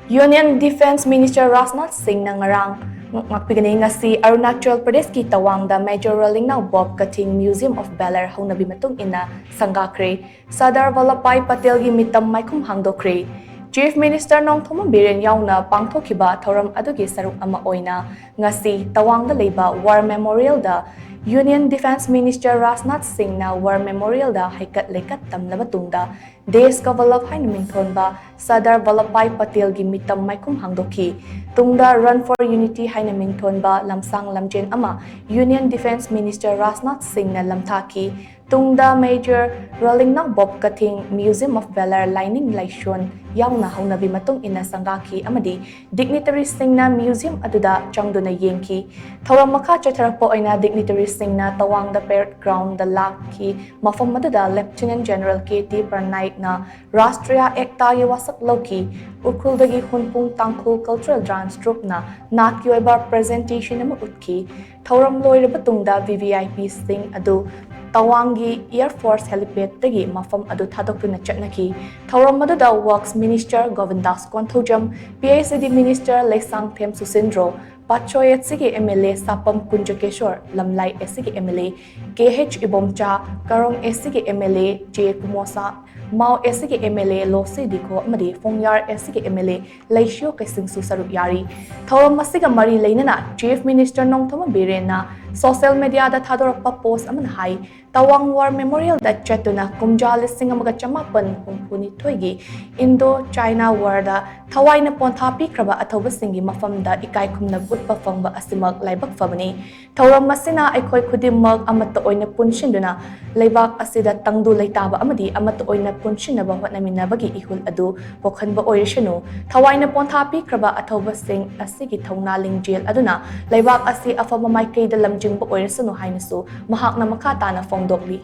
Union Defense Minister RAJNATH Singh na ngarang ngakpigani ngasi Arunachal Pradesh ki Tawang da Major RALENGNAO Bob KHATHING Museum of VALOUR HOUNABI matung ina SHANGAKHRE Sardar Vallabhbhai Patel gi Meetam Maikhum Hangdokhre Chief Minister Nong Thoma Biren yauna pangthokiba thoram adugi saruk ama oina ngasi Tawang da leiba War Memorial da Union Defense Minister RAJNATH Singh na War Memorial da haikat leikat tamlaba tungda Desh ka Vallabh hai namingthon ba Sardar Vallabhbhai Patel gi Meetam Maikhum Hangdokhi tungda Run for Unity hai namingthon ba lamsang lamjen ama Union Defense Minister RAJNATH Singh na lamthaki tungda Major RALENGNAO Bob KHATHING Museum of VALOUR Lining Laishon yauna haunabi matung ina sangaki amadi dignitary Singh na museum aduda changduna yengki thoram makha chatharakpo oina dignitary Singh na Tawang da parade ground da lakhi mafam aduda Lieutenant General KT Pranay na Rashtriya Ekta gi wasak loki ukhruldagi hunpung tangkhul cultural dance troupe na natki oiba presentation ama utki thoram loiraba tungda VVIP Singh adu Tawangi Air Force helipad tagi mafam adu thadokuna chatnaki thoram aduda Works Minister Govindas Konthojam PACD Minister Lesang Them Susindro Pachoy SIGE MLA Sapam Kunjakeshwar Lamlai SIGE MLA KH Ibomcha Karong SIGE MLA J Kumosa Mao SIGE MLA Losi Diko Amadi Fongyar SIGE MLA Laishio Kaising Susaruk Yari Thoram Masiga Mari Lainana Chief Minister Nong Thoma Birena Social media da thadorpa post aman hai Tawang War Memorial da chatuna kumja lising amaga chamapan kumpuni thoigi Indo-China War da thawai na ponthapi kraba athoba singi mafam da ikai khumna utpa fangba asimak laibak fabani thoram masina aikhoi khudimmak amata oina punshinduna laibak asida tangdu leitaba amadi amata oina punshinaba hotnaminabagi ihul adu pokhanba oirishanu thawai na ponthapi kraba athoba sing asigi thongna lingjel aduna laibak asi afama maikei da lamjingba oirasanu hainasu mahakna makata na fongdokli